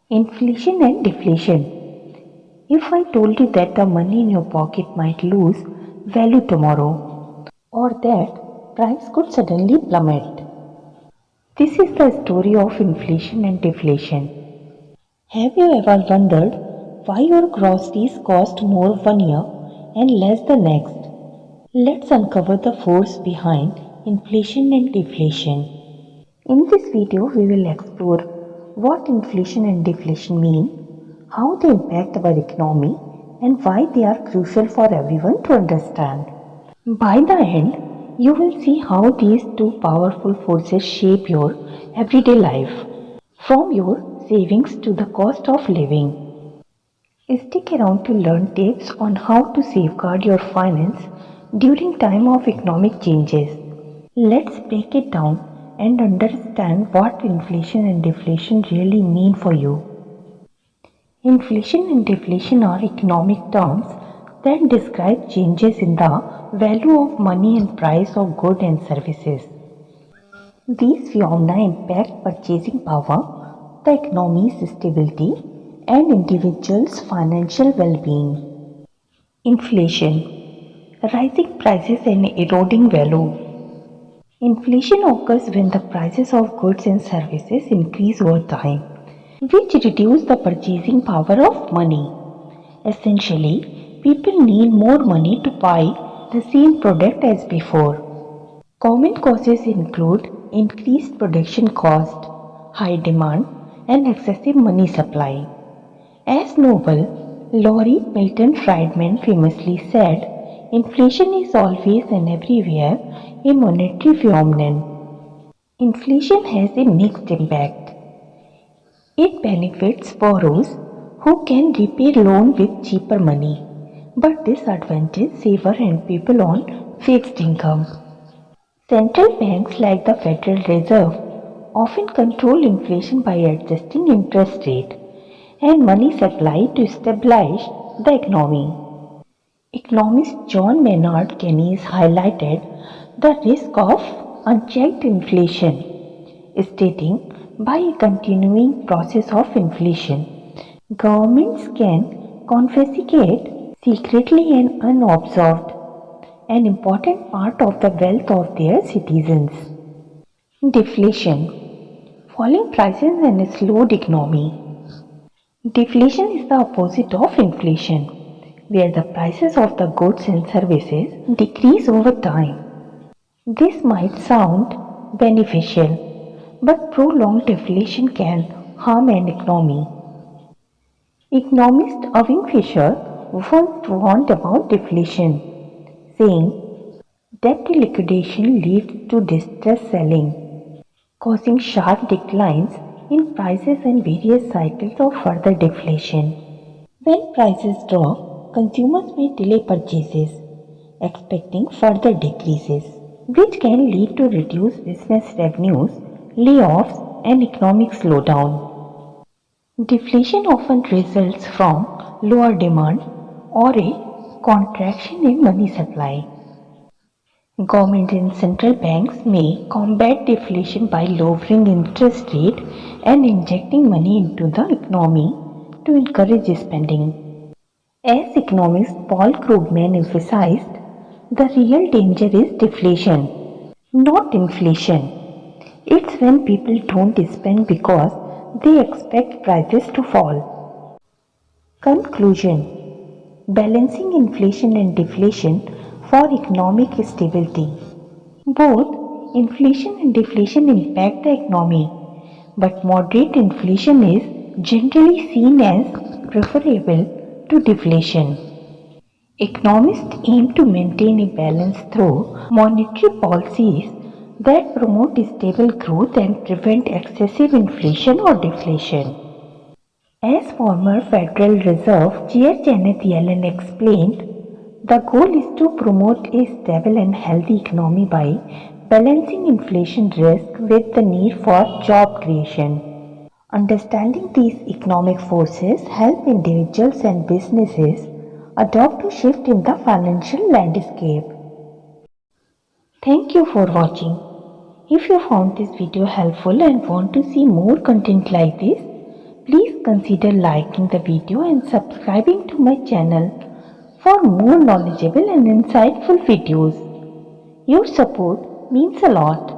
Inflation and deflation. If I told you that the money in your pocket might lose value tomorrow, or that price could suddenly plummet. This is the story of inflation and deflation. Have you ever wondered why your groceries cost more one year and less the next? Let's uncover the force behind inflation and deflation. In this video, we will explore what inflation and deflation mean, how they impact our economy, and why they are crucial for everyone to understand. By the end, you will see how these two powerful forces shape your everyday life, from your savings to the cost of living. Stick around to learn tips on how to safeguard your finance during time of economic changes. Let's break it down and understand what inflation and deflation really mean for you. Inflation and deflation are economic terms that describe changes in the value of money and price of goods and services. These phenomena impact purchasing power, the economy's stability, and individuals' financial well-being. Inflation, rising prices and eroding value. Inflation occurs when the prices of goods and services increase over time, which reduce the purchasing power of money. Essentially, people need more money to buy the same product as before. Common causes include increased production cost, high demand, and excessive money supply. As Nobel laureate Milton Friedman famously said, inflation is always and everywhere a monetary phenomenon. Inflation has a mixed impact. It benefits borrowers who can repay loan with cheaper money, but disadvantages saver and people on fixed income. Central banks like the Federal Reserve often control inflation by adjusting interest rate and money supply to stabilize the economy. Economist John Maynard Keynes highlighted the risk of unchecked inflation, stating, by a continuing process of inflation, governments can confiscate secretly and unobserved an important part of the wealth of their citizens. Deflation, falling prices and a slowed economy. Deflation is the opposite of inflation, where the prices of the goods and services decrease over time. This might sound beneficial, but prolonged deflation can harm an economy. Economist Irving Fisher once warned about deflation, saying, debt liquidation leads to distress selling, causing sharp declines in prices and various cycles of further deflation. When prices drop, consumers may delay purchases, expecting further decreases, which can lead to reduced business revenues, layoffs, and economic slowdown. Deflation often results from lower demand or a contraction in money supply. Government and central banks may combat deflation by lowering interest rate and injecting money into the economy to encourage spending. As economist Paul Krugman emphasized, the real danger is deflation, not inflation. It's when people don't spend because they expect prices to fall. Conclusion: balancing inflation and deflation for economic stability. Both inflation and deflation impact the economy, but moderate inflation is generally seen as preferable to deflation. Economists aim to maintain a balance through monetary policies that promote stable growth and prevent excessive inflation or deflation. As former Federal Reserve Chair Janet Yellen explained, the goal is to promote a stable and healthy economy by balancing inflation risk with the need for job creation. Understanding these economic forces help individuals and businesses adopt a shift in the financial landscape. Thank you for watching. If you found this video helpful and want to see more content like this, Please consider liking the video and subscribing to my channel for more knowledgeable and insightful videos. Your support means a lot.